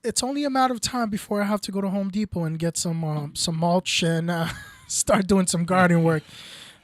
It's only a matter of time before I have to go to Home Depot and get some mulch and start doing some garden work.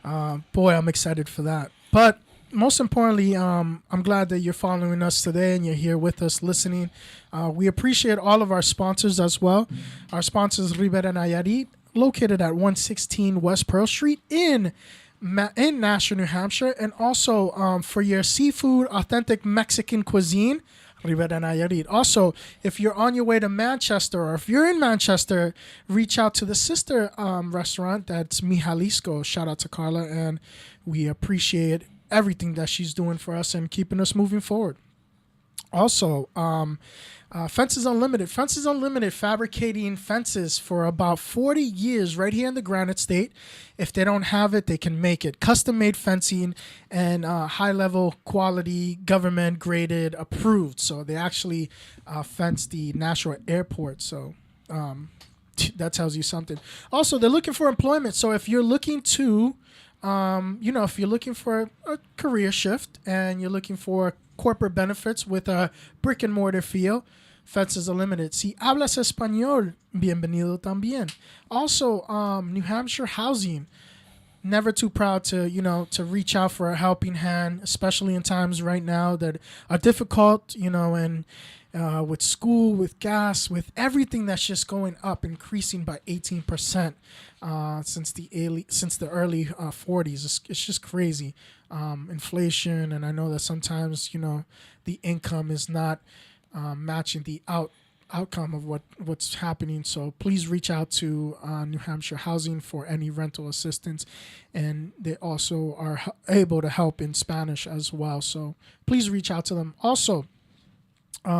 Boy, I'm excited for that. But most importantly, I'm glad that you're following us today and you're here with us listening. We appreciate all of our sponsors as well. Our sponsors, Rivera Nayarit, located at 116 West Pearl Street in Nashua, New Hampshire, and also for your seafood, authentic Mexican cuisine, Rivera Nayarit. Also, if you're on your way to Manchester or if you're in Manchester, reach out to the sister restaurant. That's Mi Jalisco. Shout out to Carla, and we appreciate everything that she's doing for us and keeping us moving forward. Also, Fences Unlimited. Fences Unlimited fabricating fences for about 40 years right here in the Granite State. If they don't have it, they can make it. Custom-made fencing and high-level quality, government-graded, approved. So they actually fence the Nashua Airport. So that tells you something. Also, they're looking for employment. So if you're looking to, if you're looking for a career shift and you're looking for corporate benefits with a brick and mortar feel, Fences Unlimited. Si hablas español, bienvenido también. Also, New Hampshire Housing. Never too proud to reach out for a helping hand, especially in times right now that are difficult, and with school, with gas, with everything that's just going up, increasing by 18% since the early 40s. It's just crazy. Inflation, and I know that sometimes the income is not matching the outcome of what's happening. So please reach out to New Hampshire Housing for any rental assistance, and they also are able to help in Spanish as well. So please reach out to them. Also, we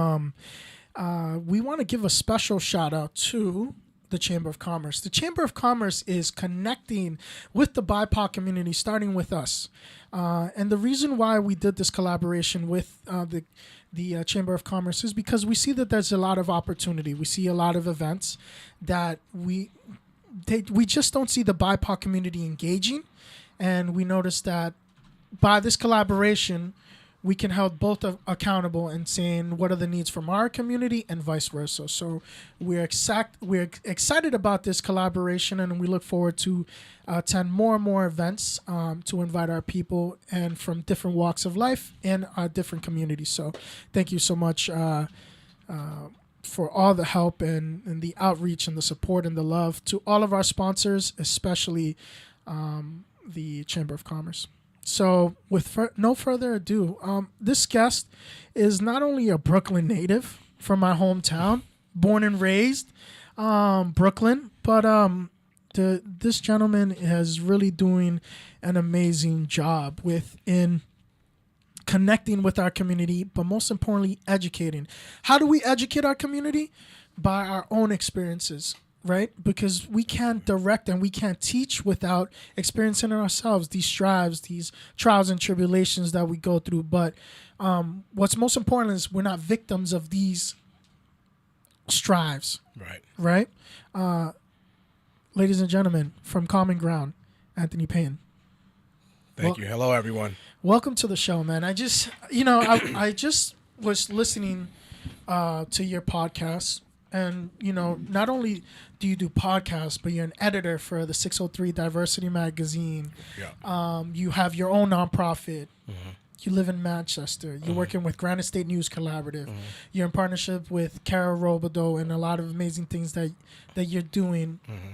want to give a special shout out to the Chamber of Commerce. The Chamber of Commerce is connecting with the BIPOC community, starting with us. And the reason why we did this collaboration with the Chamber of Commerce is because we see that there's a lot of opportunity. We see a lot of events that we just don't see the BIPOC community engaging. And we noticed that by this collaboration, we can hold both accountable and saying what are the needs from our community and vice versa. So we're excited about this collaboration, and we look forward to attend more and more events to invite our people and from different walks of life and different communities. So thank you so much for all the help and the outreach and the support and the love to all of our sponsors, especially the Chamber of Commerce. So with no further ado, this guest is not only a Brooklyn native from my hometown, born and raised Brooklyn, but this gentleman is really doing an amazing job in connecting with our community, but most importantly, educating. How do we educate our community? By our own experiences. Right? Because we can't direct and we can't teach without experiencing ourselves these strives, these trials and tribulations that we go through. But what's most important is we're not victims of these strives. Right. Right? Ladies and gentlemen, from Common Ground, Anthony Peyton. Thank you. Hello, everyone. Welcome to the show, man. I just was listening to your podcast. And, not only do you do podcasts, but you're an editor for the 603 Diversity Magazine. Yeah. You have your own nonprofit. Mm-hmm. You live in Manchester. You're working with Granite State News Collaborative. Mm-hmm. You're in partnership with Cara Robideau and a lot of amazing things that you're doing. Mm-hmm.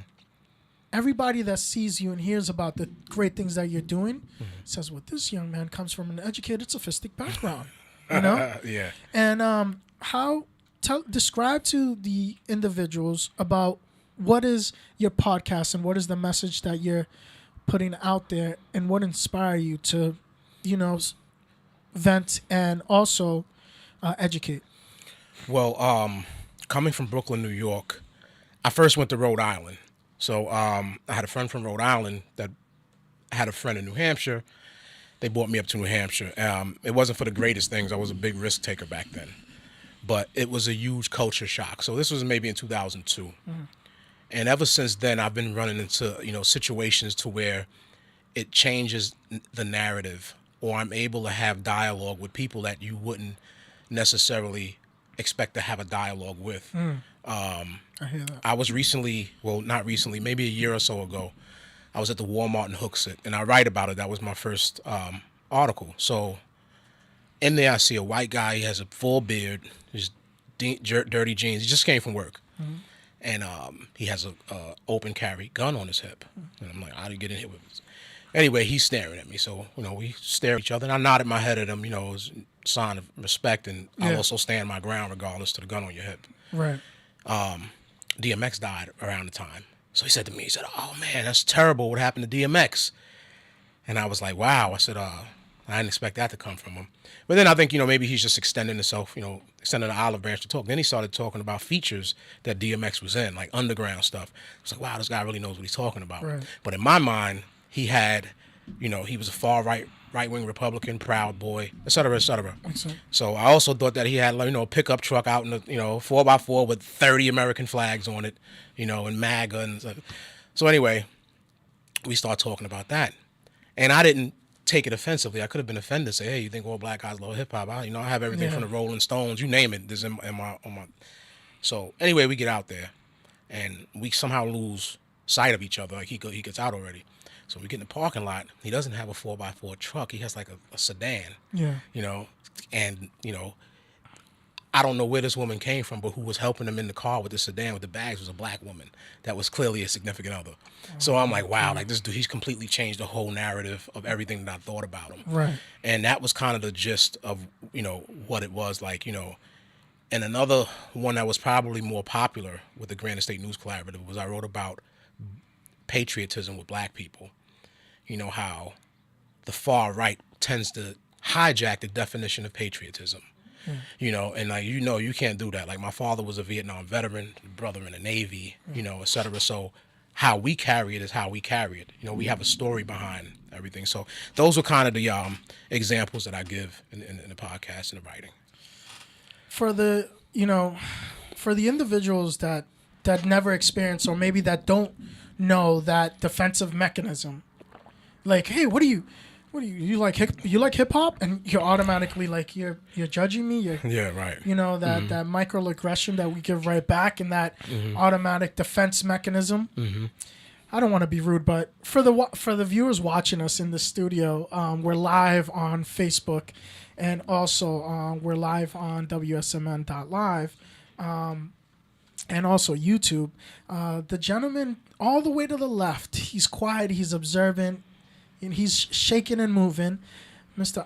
Everybody that sees you and hears about the great things that you're doing says, well, this young man comes from an educated, sophisticated background. Yeah. And describe to the individuals about what is your podcast and what is the message that you're putting out there and what inspired you to, vent and also educate. Well, coming from Brooklyn, New York, I first went to Rhode Island. So I had a friend from Rhode Island that had a friend in New Hampshire. They brought me up to New Hampshire. It wasn't for the greatest things. I was a big risk taker back then. But it was a huge culture shock. So this was maybe in 2002. Mm-hmm. And ever since then, I've been running into, situations to where it changes the narrative, or I'm able to have dialogue with people that you wouldn't necessarily expect to have a dialogue with. I hear that. I was recently, well, not recently, maybe a year or so ago, I was at the Walmart in Hooksett, and I write about it. That was my first article. So in there, I see a white guy. He has a full beard, his dirty jeans. He just came from work. And he has a open carry gun on his hip. And I'm like, how do you get in here with this? Anyway, he's staring at me. So, we stare at each other. And I nodded my head at him, as a sign of respect. And I'll also stand my ground regardless to the gun on your hip. Right. DMX died around the time. So he said to me, oh, man, that's terrible. What happened to DMX? And I was like, wow. I said, I didn't expect that to come from him. But then I think, maybe he's just extending himself, extending the olive branch to talk. Then he started talking about features that DMX was in, like underground stuff. It's like, wow, this guy really knows what he's talking about. Right. But in my mind, he had, he was a far right-wing Republican, Proud Boy, et cetera, et cetera. So I also thought that he had, a pickup truck out in the, 4x4 with 30 American flags on it, and MAGA and stuff. So anyway, we start talking about that. And I didn't take it offensively. I could have been offended, say, hey, you think all black guys love hip hop? I have everything from the Rolling Stones, you name it. This in my. So anyway, we get out there, and we somehow lose sight of each other. Like he gets out already. So we get in the parking lot. He doesn't have a 4x4 truck. He has like a sedan. Yeah. And I don't know where this woman came from, but who was helping him in the car with the sedan with the bags was a black woman that was clearly a significant other. So I'm like, wow, like this dude, he's completely changed the whole narrative of everything that I thought about him. Right. And that was kind of the gist of, what it was like, And another one that was probably more popular with the Granite State News Collaborative was I wrote about patriotism with black people. How the far right tends to hijack the definition of patriotism. And like, you can't do that. Like my father was a Vietnam veteran, brother in the Navy, et cetera. So how we carry it is how we carry it. We have a story behind everything. So those were kind of the examples that I give in the podcast and the writing. For the, for the individuals that never experience or maybe that don't know that defensive mechanism, like, hey, what do you like hip hop, and you're automatically like you're judging me. Yeah, right. That microaggression that we give right back, and that automatic defense mechanism. I don't want to be rude, but for the viewers watching us in the studio, we're live on Facebook, and also we're live on WSMN.live, and also YouTube. The gentleman all the way to the left, he's quiet, he's observant. And he's shaking and moving. Mr.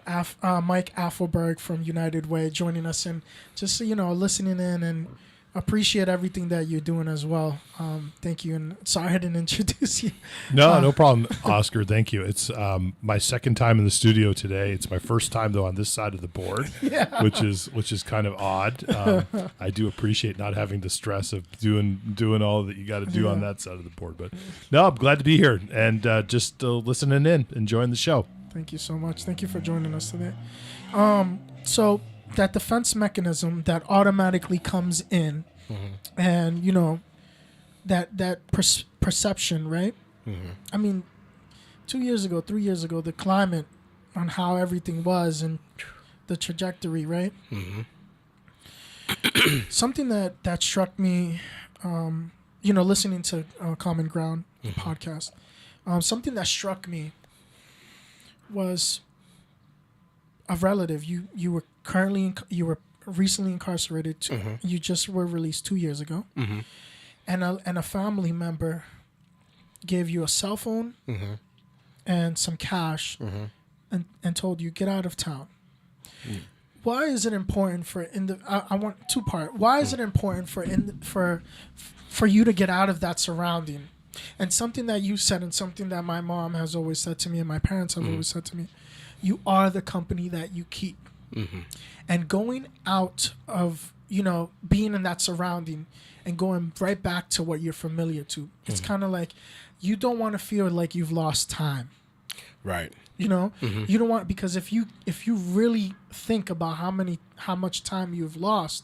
Mike Alfelberg from United Way joining us and just, listening in and appreciate everything that you're doing as well. Thank you. And sorry I didn't introduce you. No problem, Oscar. Thank you. It's my second time in the studio today. It's my first time, though, on this side of the board, which is kind of odd. I do appreciate not having the stress of doing all that you got to do on that side of the board. But no, I'm glad to be here and just listening in, enjoying the show. Thank you so much. Thank you for joining us today. So that defense mechanism that automatically comes in, and that perception, right? I mean, 2 years ago, 3 years ago, the climate on how everything was and the trajectory, right? Something that struck me, listening to Common Ground podcast, something that struck me was a relative. You were recently incarcerated. You just were released 2 years ago, and a family member gave you a cell phone and some cash, and told you get out of town. Why is it important I want two part. Why is it important for you to get out of that surrounding? And something that you said, and something that my mom has always said to me, and my parents have always said to me, you are the company that you keep. And going out of, being in that surrounding and going right back to what you're familiar to, it's kind of like you don't want to feel like you've lost time. Right. You don't want, because if you really think about how much time you've lost,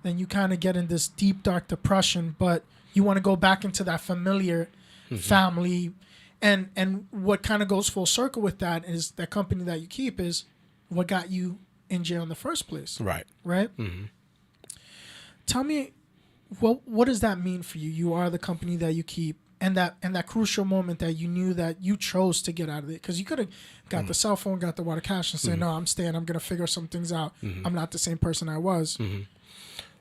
then you kind of get in this deep, dark depression, but you want to go back into that familiar family. And what kind of goes full circle with that is that company that you keep is what got you in jail in the first place. Right. Right? Tell me, what does that mean for you? You are the company that you keep, and that crucial moment that you knew that you chose to get out of it, because you could have got the cell phone, got the water cash, and said, "No, I'm staying. I'm gonna figure some things out. I'm not the same person I was."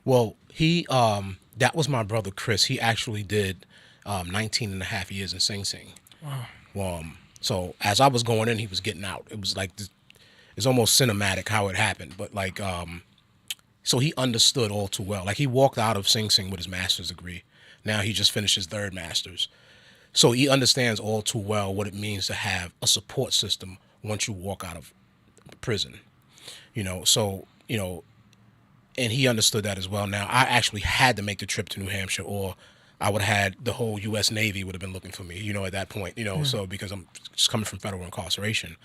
Well, he that was my brother Chris. He actually did 19 and a half years in Sing Sing. Wow. So as I was going in, he was getting out. It was like this, it's almost cinematic how it happened, but like so he understood all too well. Like he walked out of Sing Sing with his master's degree. Now he just finished his third master's. So he understands all too well what it means to have a support system once you walk out of prison. So and he understood that as well. Now I actually had to make the trip to New Hampshire, or I would have had the whole U.S. Navy would have been looking for me, at that point, so because I'm just coming from federal incarceration.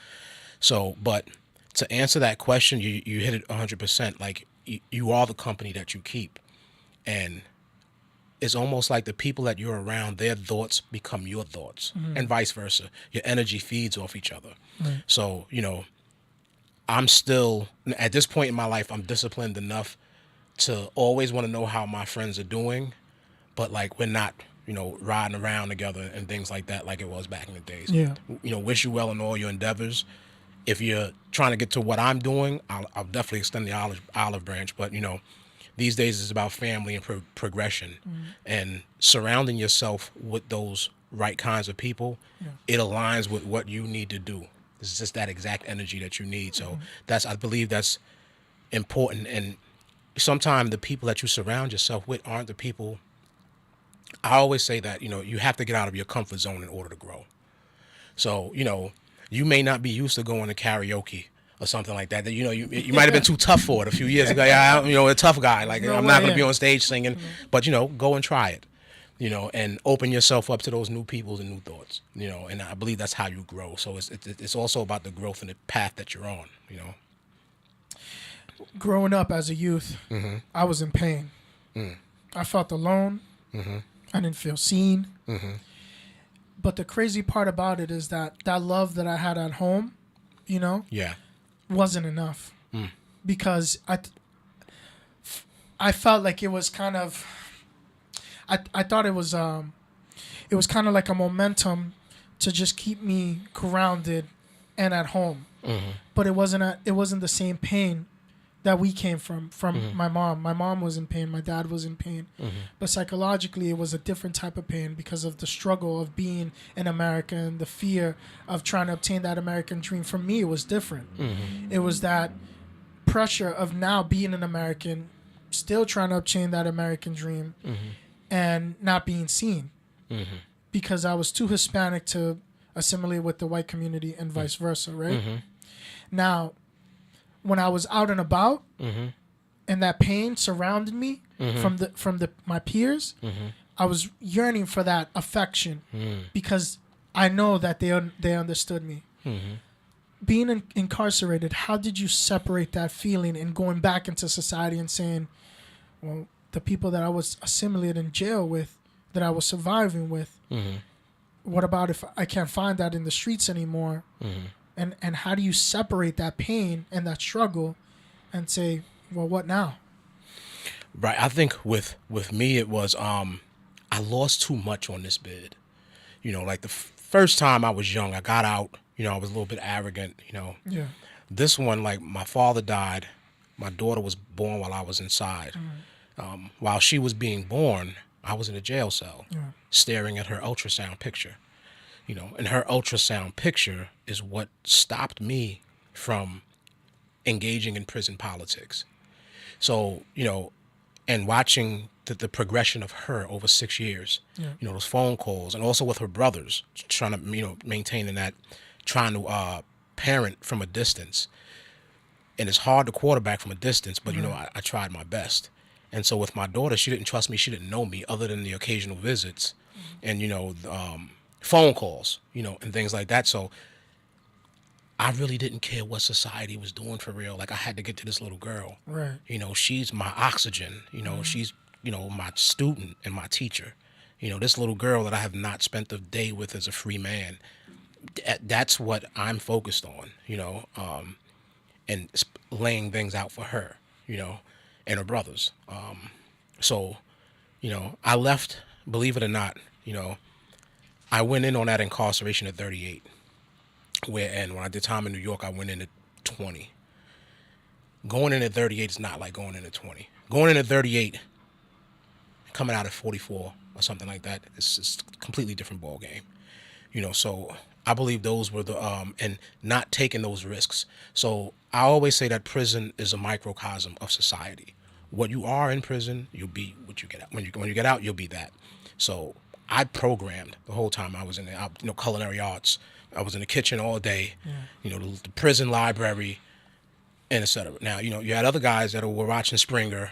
So, but to answer that question, you hit it 100%. Like you are the company that you keep, and it's almost like the people that you're around, their thoughts become your thoughts, and vice versa. Your energy feeds off each other. Right. So, I'm still, at this point in my life, I'm disciplined enough to always want to know how my friends are doing, but like we're not, riding around together and things like that like it was back in the days. Yeah. Wish you well in all your endeavors. If you're trying to get to what I'm doing, I'll definitely extend the olive branch. But, these days it's about family and progression, and surrounding yourself with those right kinds of people. It aligns with what you need to do. It's just that exact energy that you need. So I believe that's important. And sometimes the people that you surround yourself with aren't the people. I always say that, you have to get out of your comfort zone in order to grow. So, you may not be used to going to karaoke or something like that. You might have been too tough for it a few years ago. Yeah, a tough guy. Like, I'm not going to be on stage singing. But, go and try it, and open yourself up to those new people and new thoughts, and I believe that's how you grow. So it's also about the growth and the path that you're on, Growing up as a youth, I was in pain. I felt alone. I didn't feel seen. But the crazy part about it is that love that I had at home, wasn't enough. Because I felt like it was kind of, I thought it was kind of like a momentum to just keep me grounded and at home. But it wasn't the same pain that we came from my mom. My mom was in pain. My dad was in pain. But psychologically, it was a different type of pain because of the struggle of being an American, the fear of trying to obtain that American dream. For me, it was different. It was that pressure of now being an American, still trying to obtain that American dream, and not being seen because I was too Hispanic to assimilate with the white community and vice versa, right? Now, when I was out and about, and that pain surrounded me from my peers, I was yearning for that affection because I know that they understood me. Being incarcerated, how did you separate that feeling and going back into society and saying, well, the people that I was assimilated in jail with, that I was surviving with, what about if I can't find that in the streets anymore? And how do you separate that pain and that struggle and say, well, what now? Right. I think with me, it was I lost too much on this bid. Like the first time I was young, I got out, I was a little bit arrogant, Yeah. This one, like my father died. My daughter was born while I was inside. While she was being born, I was in a jail cell staring at her ultrasound picture. And her ultrasound picture is what stopped me from engaging in prison politics. So, and watching the progression of her over 6 years, those phone calls, and also with her brothers trying to, maintaining that, trying to parent from a distance. And it's hard to quarterback from a distance, but, I tried my best. And so with my daughter, she didn't trust me. She didn't know me other than the occasional visits and, phone calls, and things like that. So I really didn't care what society was doing for real. Like I had to get to this little girl. Right. She's my oxygen. She's, my student and my teacher. This little girl that I have not spent a day with as a free man. That's what I'm focused on, and laying things out for her, and her brothers. So, I left, believe it or not, I went in on that incarceration at 38. And when I did time in New York, I went in at 20. Going in at 38 is not like going in at 20. Going in at 38, coming out at 44 or something like that, it's just a completely different ball game. So I believe those were and not taking those risks. So I always say that prison is a microcosm of society. What you are in prison, you'll be what you get out. When you get out, you'll be that. So I programmed the whole time I was in there, culinary arts. I was in the kitchen all day, the prison library, and et cetera. Now, you had other guys that were watching Springer,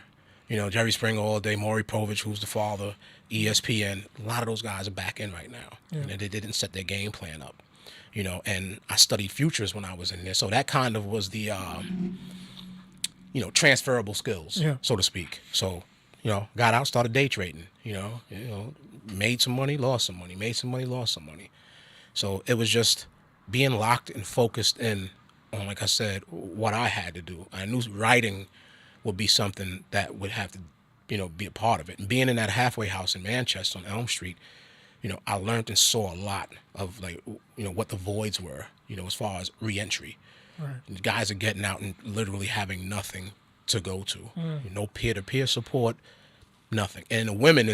Jerry Springer all day, Maury Povich, who's the father, ESPN. A lot of those guys are back in right now. Yeah. They didn't set their game plan up, and I studied futures when I was in there. So that kind of was the, transferable skills, so to speak. So, got out, started day trading, made some money, lost some money, made some money, lost some money. So it was just being locked and focused in on, like I said, what I had to do. I knew writing would be something that would have to, be a part of it. And being in that halfway house in Manchester on Elm Street, I learned and saw a lot of what the voids were, as far as reentry. Right. And the guys are getting out and literally having nothing to go to. No peer-to-peer support, nothing. And the women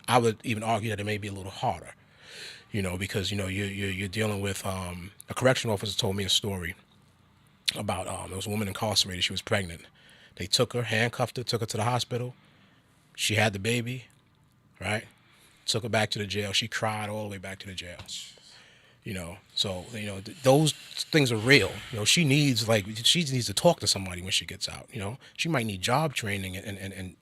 I would even argue that it may be a little harder. Because you're dealing with a correctional officer told me a story about there was a woman incarcerated. She was pregnant. They took her, handcuffed her, took her to the hospital. She had the baby, right? Took her back to the jail. She cried all the way back to the jail. So those things are real. She needs to talk to somebody when she gets out. She might need job training and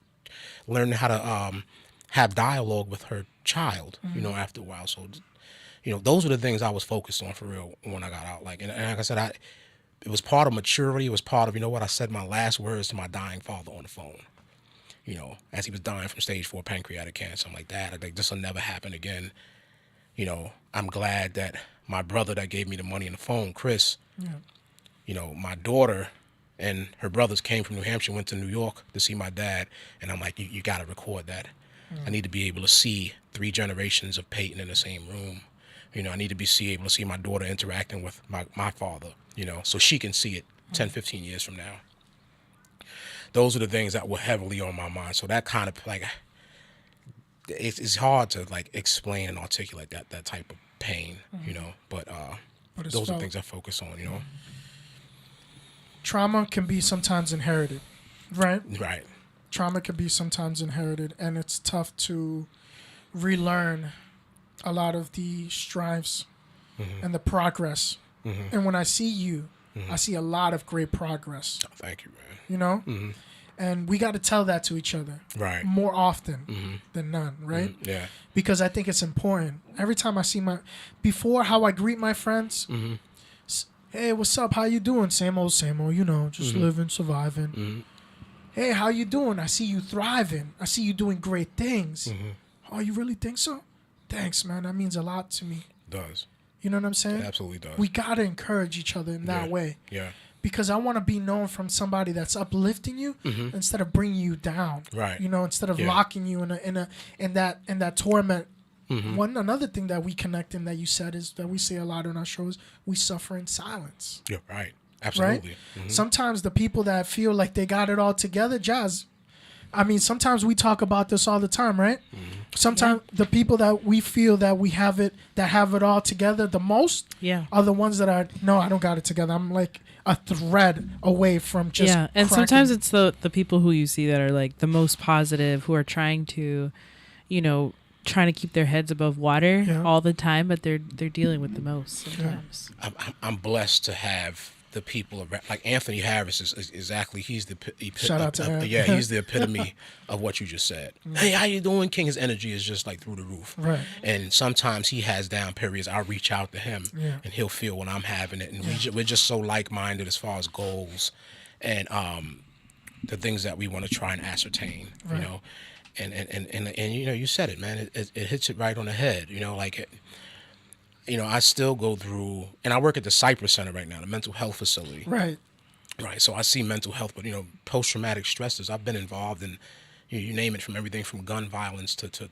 learn how to have dialogue with her child. After a while. So. Those are the things I was focused on for real when I got out. And like I said, it was part of maturity. It was part of, I said my last words to my dying father on the phone, as he was dying from stage 4 pancreatic cancer. I'm like, Dad, this will never happen again. I'm glad that my brother that gave me the money on the phone, Chris, my daughter and her brothers came from New Hampshire, went to New York to see my dad. And I'm like, you got to record that. I need to be able to see 3 generations of Peyton in the same room. I need to be able to see my daughter interacting with my father, so she can see it 10, 15 years from now. Those are the things that were heavily on my mind. So that kind of it's hard to explain and articulate that type of pain, but those are things I focus on, Trauma can be sometimes inherited, right? Right. Trauma can be sometimes inherited, and it's tough to relearn a lot of the strives and the progress. And when I see you, I see a lot of great progress. Oh, thank you, man. And we got to tell that to each other more often than none, right? Yeah. Because I think it's important. Every time I see before how I greet my friends, hey, what's up? How you doing? Same old, just living, surviving. Hey, how you doing? I see you thriving. I see you doing great things. Oh, you really think so? Thanks, man. That means a lot to me. It does. You know what I'm saying? It absolutely does. We got to encourage each other in that way. Yeah. Because I want to be known from somebody that's uplifting you instead of bringing you down. Right. Instead of locking you in that torment. Another thing that we connect in that you said is that we say a lot on our shows, we suffer in silence. Yeah, right. Absolutely. Right? Sometimes the people that feel like they got it all together, Jazz, sometimes we talk about this all the time, right? Sometimes the people that we feel that have it all together the most are the ones that are, no, I don't got it together. I'm like a thread away from just and cracking. Sometimes it's the people who you see that are like the most positive, who are trying to, trying to keep their heads above water all the time, but they're dealing with the most sometimes. I'm blessed to have the people around, like Anthony Harris is exactly, he's the shout out to him. He's the epitome of what you just said. Hey, how you doing, King? His energy is just through the roof. Right. And sometimes he has down periods. I'll reach out to him and he'll feel when I'm having it. And we're just so like-minded as far as goals and the things that we want to try and ascertain, and you said it, man, it hits it right on the head, I still go through, and I work at the Cypress Center right now, the mental health facility. Right. So I see mental health, but, post-traumatic stresses, I've been involved in, You name it, from everything from gun violence to to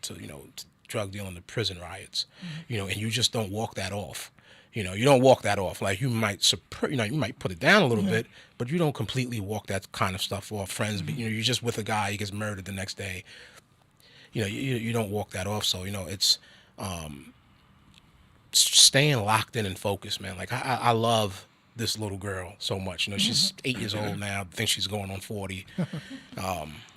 drug dealing to prison riots, and you just don't walk that off. You don't walk that off. Like, you might you might put it down a little bit, but you don't completely walk that kind of stuff off. Friends, you're just with a guy, he gets murdered the next day. You don't walk that off. So, it's staying locked in and focused, man. Like, I love this little girl so much. She's 8 years old now. I think she's going on 40.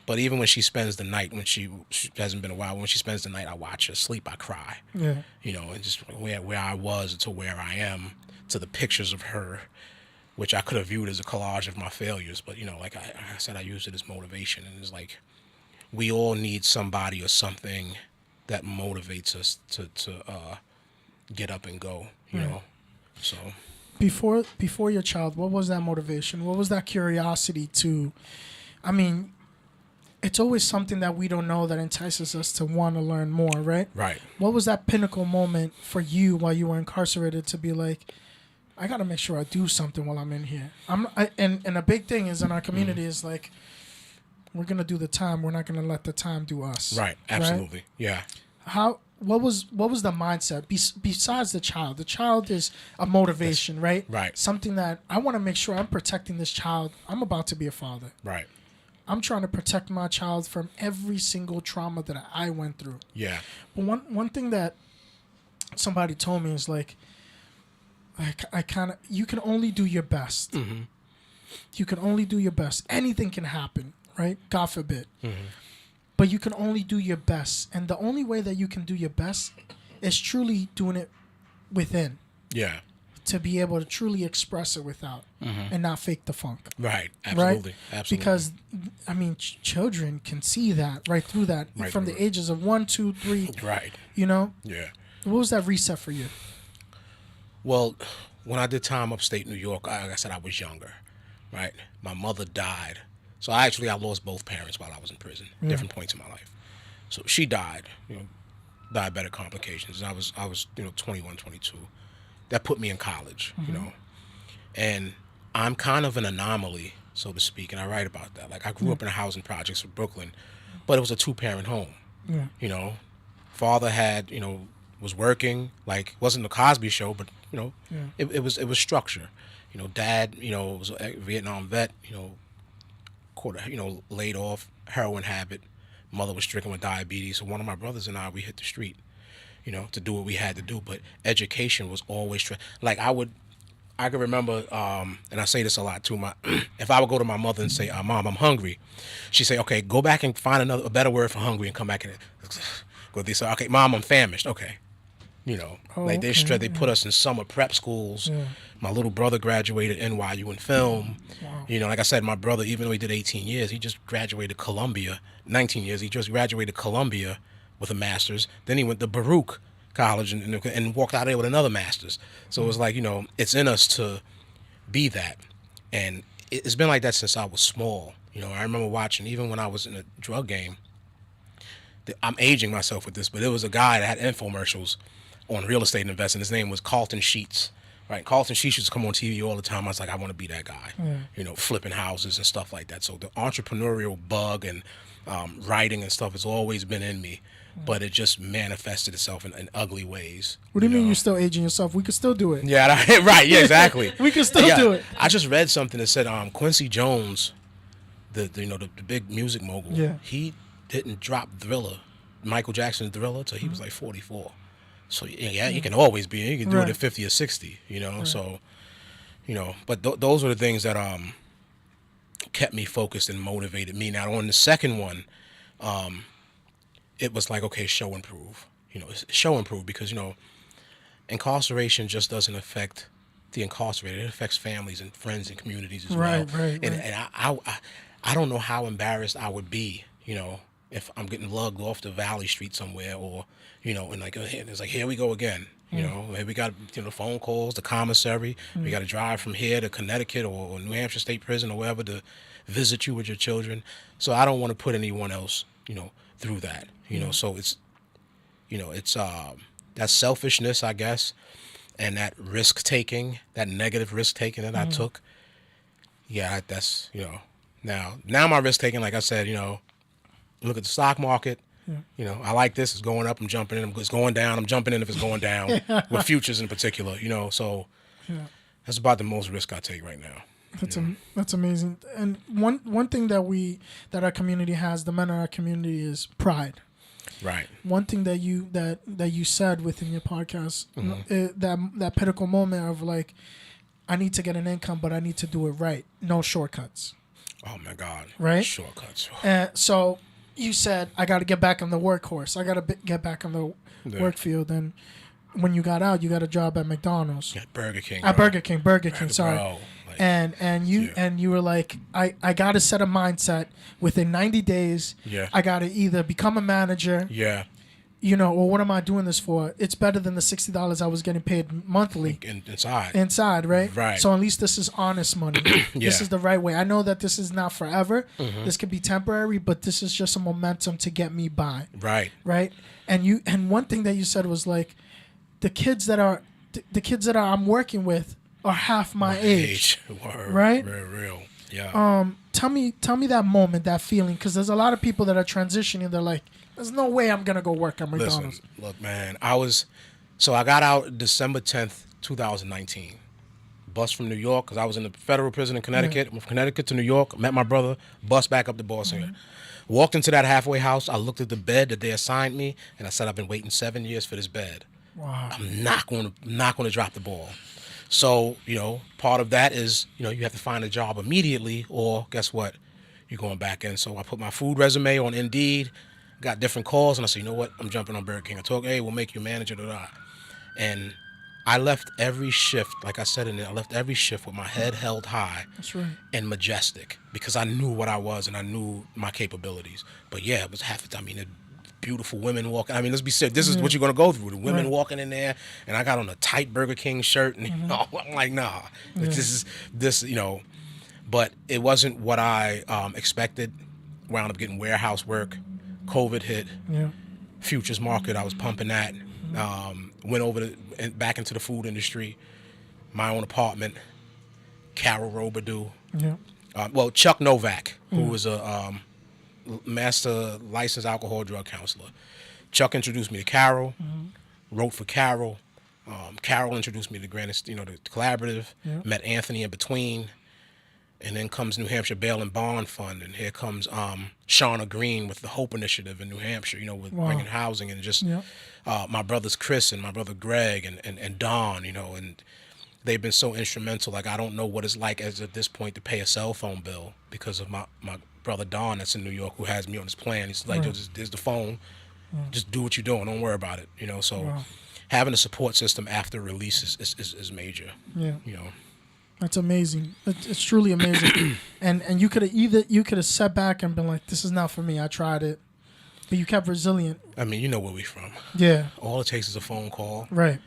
But even when she spends the night, when she hasn't been a while, when she spends the night, I watch her sleep, I cry. Yeah. And just where I was to where I am, to the pictures of her, which I could have viewed as a collage of my failures. But, like I said, I used it as motivation. And it's like, we all need somebody or something that motivates us to get up and go, you know. So before your child, what was that motivation? What was that curiosity to, I mean, it's always something that we don't know that entices us to want to learn more, right? Right. What was that pinnacle moment for you while you were incarcerated to be like, I got to make sure I do something while I'm in here? And a big thing is in our community is like, we're going to do the time. We're not going to let the time do us. Right. Absolutely. Right? Yeah. What was the mindset besides the child? The child is a motivation, right? Right. Something that I want to make sure I'm protecting this child. I'm about to be a father. Right. I'm trying to protect my child from every single trauma that I went through. Yeah. But one thing that somebody told me is like you can only do your best. Mm-hmm. You can only do your best. Anything can happen, right? God forbid. Mm-hmm. But you can only do your best. And the only way that you can do your best is truly doing it within. Yeah. To be able to truly express it without and not fake the funk. Right. Absolutely. Right? Absolutely. Because, I mean, children can see that right through that from the ages of 1, 2, 3. Right. Yeah. What was that reset for you? Well, when I did time upstate New York, like I said, I was younger, right? My mother died. So I lost both parents while I was in prison, different points in my life. So she died, diabetic complications. I was 21, 22. That put me in college, and I'm kind of an anomaly, so to speak, and I write about that. Like, I grew up in the housing projects of Brooklyn, but it was a 2-parent home. Yeah. Father had, was working, like, wasn't the Cosby Show, but it was structure. Dad, was a Vietnam vet, laid off, heroin habit. Mother was stricken with diabetes. So one of my brothers and I, we hit the street, to do what we had to do. But education was always like I could remember, and I say this a lot too. If I would go to my mother and say, "Mom, I'm hungry," she'd say, "Okay, go back and find a better word for hungry and come back and go." They say, "Okay, Mom, I'm famished." Okay. They put us in summer prep schools. Yeah. My little brother graduated NYU in film. Wow. Like I said, my brother, even though he did 18 years, he just graduated Columbia. 19 years, he just graduated Columbia with a master's. Then he went to Baruch College and walked out of there with another master's. So it was like, it's in us to be that. And it's been like that since I was small. I remember watching, even when I was in a drug game, I'm aging myself with this, but there was a guy that had infomercials on real estate investing. His name was Carlton Sheets, right? Carlton Sheets used to come on TV all the time. I was like, I want to be that guy, flipping houses and stuff like that. So the entrepreneurial bug and writing and stuff has always been in me, but it just manifested itself in ugly ways. What do you mean you're still aging yourself? We could still do it. Yeah, right. Yeah, exactly. We can still do it. I just read something that said Quincy Jones, the big music mogul, he didn't drop Thriller, Michael Jackson's Thriller, till he was like 44. So you can always be. You can do it at 50 or 60. Right. So, but those were the things that kept me focused and motivated me. Now on the second one, it was like, okay, show and prove. Show and prove, because incarceration just doesn't affect the incarcerated. It affects families and friends and communities as well. Right. And I don't know how embarrassed I would be, if I'm getting lugged off the Valley Street somewhere, or and like it's like, here we go again. We got phone calls, the commissary. We got to drive from here to Connecticut or New Hampshire State Prison or wherever to visit you with your children. So I don't want to put anyone else, through that. So it's, it's that selfishness, I guess, and that risk taking, that negative risk taking that I took. Yeah, that's Now my risk taking, like I said, look at the stock market. You know, I like this. It's going up. I'm jumping in. It's going down. I'm jumping in if it's going down. With futures in particular, you know. So that's about the most risk I take right now. That's amazing. And one thing that our community has, the men in our community, is pride. Right. One thing that you said within your podcast, that pinnacle moment of like, I need to get an income, but I need to do it right. No shortcuts. Oh my God. Right. Shortcuts. And so you said, I got to get back on the workhorse. I got to get back on the work field. And when you got out, you got a job at McDonald's. At Burger King. At Burger King. Sorry. Bro, like, and you were like, I got to set a mindset within 90 days. Yeah. I got to either become a manager. Yeah. You know, or what am I doing this for? It's better than the $60 I was getting paid monthly. Inside, right? Right. So at least this is honest money. This is the right way. I know that this is not forever. This could be temporary, but this is just a momentum to get me by. Right. Right. And one thing that you said was like, the kids that I'm working with are half my age. Word. Right. Very real. Yeah. Tell me that moment, that feeling, because there's a lot of people that are transitioning. They're like, there's no way I'm gonna go work at McDonald's. Listen, look, man, I got out December 10th, 2019. Bus from New York, because I was in the federal prison in Connecticut. Went from Connecticut to New York, met my brother, bus back up to Boston. Walked into that halfway house. I looked at the bed that they assigned me, and I said, I've been waiting 7 years for this bed. Wow. I'm not going to drop the ball. So, you know, part of that is, you know, you have to find a job immediately, or guess what? You're going back in. So I put my food resume on Indeed, got different calls, and I said, you know what? I'm jumping on Burger King. I talk, hey, we'll make you a manager, and I left every shift, like I said in there, I left every shift with my head held high. That's right. And majestic, because I knew what I was and I knew my capabilities. But yeah, it was half the time. I mean, the beautiful women walking. I mean, let's be serious. This is what you're going to go through. The women walking in there, and I got on a tight Burger King shirt, and you know, I'm like, nah, this, you know. But it wasn't what I expected. Wound up getting warehouse work. COVID hit. Yeah. Futures market, I was pumping that. Went over back into the food industry. My own apartment. Carol Robidoux. Yeah. Well, Chuck Novak, who was a master licensed alcohol drug counselor. Chuck introduced me to Carol. Wrote for Carol. Carol introduced me to Granite, you know, the collaborative. Yeah. Met Anthony in between. And then comes New Hampshire Bail and Bond Fund, and here comes Shauna Green with the Hope Initiative in New Hampshire, you know, with bringing housing, and just my brothers Chris and my brother Greg and Don, you know, and they've been so instrumental. Like, I don't know what it's like as at this point to pay a cell phone bill because of my brother Don that's in New York, who has me on his plan. He's like, there's the phone, just do what you're doing, don't worry about it, you know. So having a support system after release is major. Yeah. You know. That's amazing. It's truly amazing. and you could have sat back and been like, this is not for me. I tried it. But you kept resilient. I mean, you know where we from. Yeah. All it takes is a phone call. Right.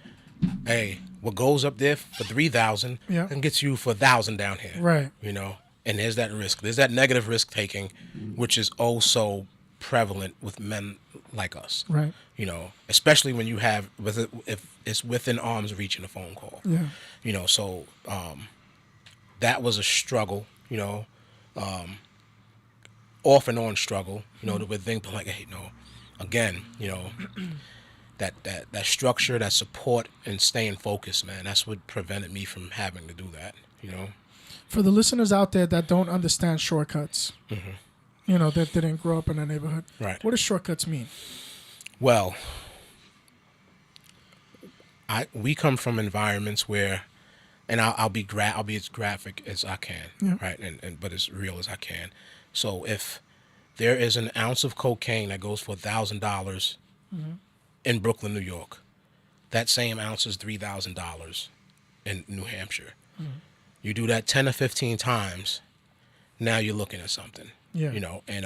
Hey, what goes up there for 3,000 and gets you for 1,000 down here. Right. You know, and there's that risk. There's that negative risk taking, which is so prevalent with men like us. Right. You know, especially when you have, if it's within arm's reach in a phone call. Yeah. You know, so that was a struggle, you know, off and on struggle, you know, with things like, hey, no, again, you know, that structure, that support, and staying focused, man, that's what prevented me from having to do that, you know. For the listeners out there that don't understand shortcuts, you know, that didn't grow up in a neighborhood, right? What does shortcuts mean? Well, we come from environments where, and I'll be as graphic as I can, right? But as real as I can. So if there is an ounce of cocaine that goes for $1,000 in Brooklyn, New York, that same ounce is $3,000 in New Hampshire. You do that 10 or 15 times, now you're looking at something, you know, and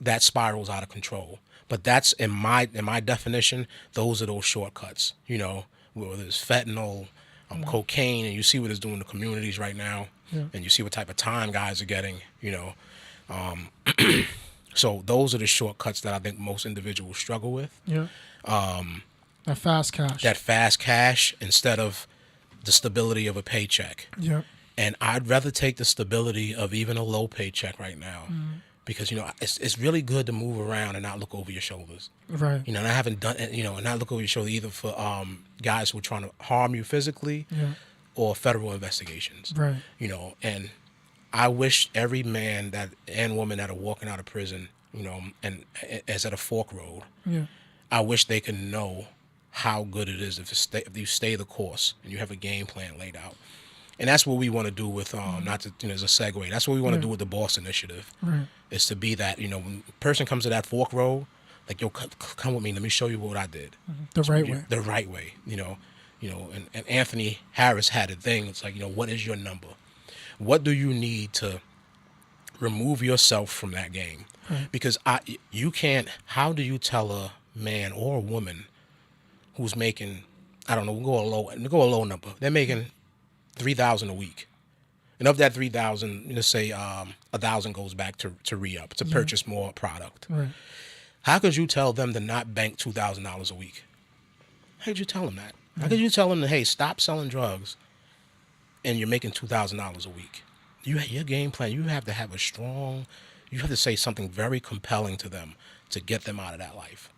that spirals out of control. But that's in my definition, those are those shortcuts, you know, whether it's fentanyl, cocaine, and you see what it's doing to communities right now, and you see what type of time guys are getting, you know. So those are the shortcuts that I think most individuals struggle with. Yeah. That fast cash. That fast cash instead of the stability of a paycheck. Yeah. And I'd rather take the stability of even a low paycheck right now, because it's really good to move around and not look over your shoulders. Right. And I haven't done and not look over your shoulder either for guys who are trying to harm you physically or federal investigations. Right. And I wish every man and woman that are walking out of prison, and is at a fork road. Yeah. I wish they could know how good it is if you stay the course and you have a game plan laid out. And that's what we want to do with, not to, as a segue, that's what we want to do with the B.O.S.S initiative, is to be that, when a person comes to that fork road, like, yo, come with me, let me show you what I did. The right way. The right way, and Anthony Harris had a thing, it's like, what is your number? What do you need to remove yourself from that game? Because you can't, how do you tell a man or a woman who's making, I don't know, we'll go a low number, they're making $3,000 a week, and of that 3,000, let's say 1,000 goes back to re-up to purchase more product. Right. How could you tell them to not bank $2,000 a week? How could you tell them that? How could you tell them, hey, stop selling drugs, and you're making $2,000 a week? Your game plan, you have to have you have to say something very compelling to them to get them out of that life.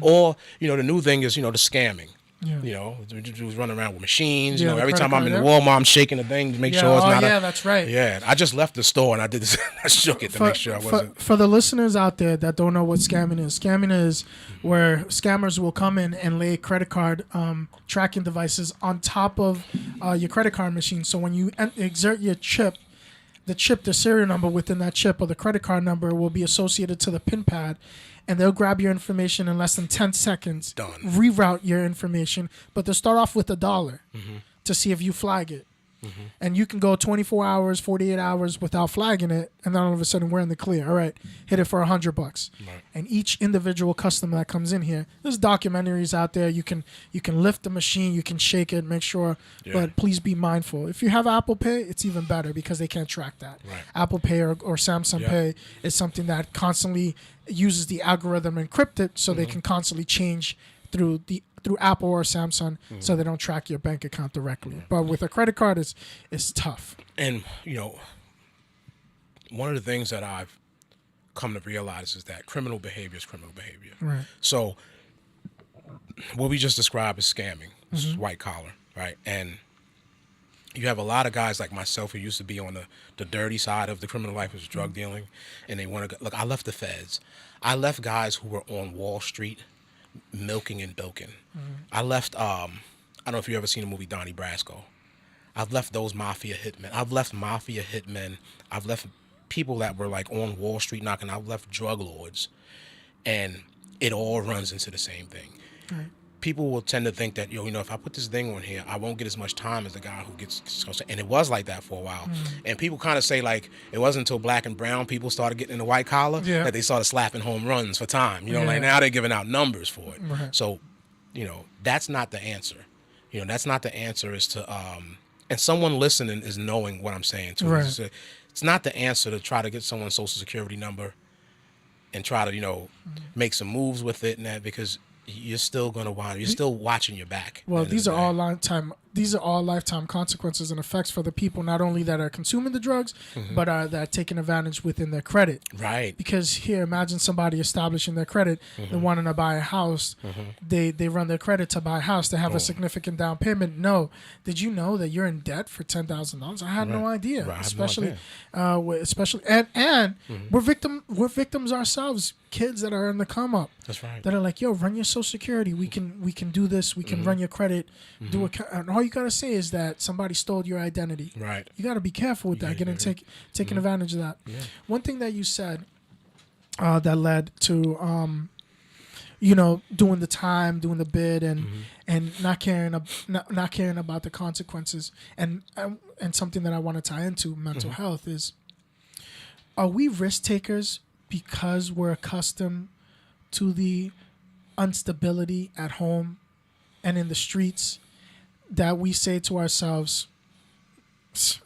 Or the new thing is the scamming. Dudes running around with machines. Every time I'm in the Walmart, I'm shaking the thing to make sure it's not. That's right. Yeah, I just left the store and I did this. I shook it to make sure I wasn't. For the listeners out there that don't know what scamming is where scammers will come in and lay credit card tracking devices on top of your credit card machine. So when you exert your chip, the serial number within that chip or the credit card number will be associated to the PIN pad. And they'll grab your information in less than 10 seconds. Done. Reroute your information, but they'll start off with $1 to see if you flag it. And you can go 24 hours, 48 hours without flagging it, and then all of a sudden we're in the clear. All right, hit it for $100. Right. And each individual customer that comes in here, there's documentaries out there. You can lift the machine, you can shake it, make sure, but please be mindful. If you have Apple Pay, it's even better because they can't track that. Right. Apple Pay or Samsung Pay is something that constantly uses the algorithm encrypted, so they can constantly change through Apple or Samsung, so they don't track your bank account directly. But with a credit card, it's tough. And one of the things that I've come to realize is that criminal behavior is criminal behavior. Right. So what we just described is scamming. This is white collar, right? And you have a lot of guys like myself who used to be on the dirty side of the criminal life, which is drug dealing, and they want to look. I left the feds. I left guys who were on Wall Street milking and bilking. I left, I don't know if you've ever seen the movie Donnie Brasco. I've left those mafia hitmen. I've left mafia hitmen. I've left people that were like on Wall Street knocking. I've left drug lords. And it all runs into the same thing. Right. People will tend to think that, if I put this thing on here, I won't get as much time as the guy who gets, and it was like that for a while. And people kind of say, like, it wasn't until black and brown people started getting in the white collar that they started slapping home runs for time. Like now they're giving out numbers for it. Right. So, that's not the answer. That's not the answer is to, and someone listening is knowing what I'm saying too. Right. It's not the answer to try to get someone's social security number and try to, make some moves with it and that, because you're still going to want, you're still watching your back. Well, these are all lifetime consequences and effects for the people, not only that are consuming the drugs, but that are taking advantage within their credit. Right. Because here, imagine somebody establishing their credit, they wanting to buy a house, they run their credit to buy a house, they have a significant down payment. No. Did you know that you're in debt for $10,000? I had no idea. Right. Especially, and we're victims ourselves. Kids that are in the come up. That's right. That are like, yo, run your Social Security. We can do this. We can run your credit. Do it. And all you gotta say is that somebody stole your identity. Right. You gotta be careful with that. Taking advantage of that. Yeah. One thing that you said that led to doing the time, doing the bid, and not caring about the consequences, and something that I want to tie into mental health is, are we risk takers because we're accustomed to the instability at home and in the streets, that we say to ourselves,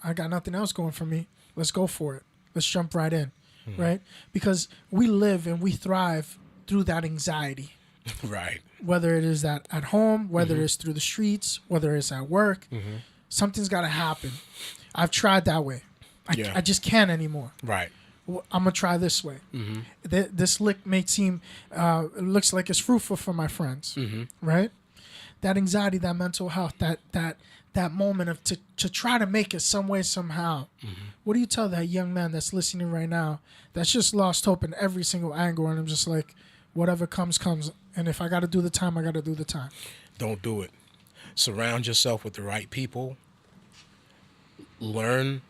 I got nothing else going for me. Let's go for it. Let's jump right in, right? Because we live and we thrive through that anxiety. Right. Whether it is that at home, whether it's through the streets, whether it's at work, something's got to happen. I've tried that way. I just can't anymore. Right. I'm gonna try this way. This lick may seem, it looks like it's fruitful for my friends, right? That anxiety, that mental health, that moment of to try to make it some way, somehow. What do you tell that young man that's listening right now that's just lost hope in every single angle, and I'm just like, whatever comes, and if I got to do the time, I got to do the time. Don't do it. Surround yourself with the right people. Learn,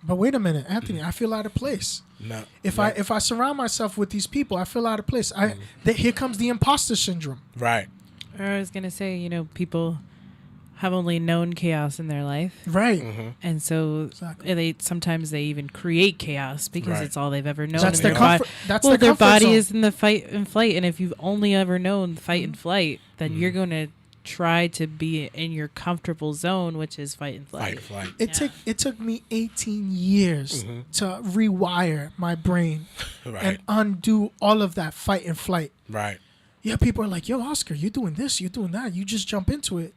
But wait a minute, Anthony, I feel out of place. No, If I surround myself with these people, I feel out of place. Here comes the imposter syndrome. Right. I was gonna say, people have only known chaos in their life, Right. and so sometimes they even create chaos because Right. it's all they've ever known. That's and their comfort. That's their their comfort body zone. is in the fight and flight, and if you've only ever known fight and flight, then you're going to try to be in your comfortable zone, which is fight and flight. Fight. It took me 18 years to rewire my brain Right. and undo all of that fight and flight. Right. Yeah, people are like, yo, Oscar, you're doing this, you're doing that. You just jump into it.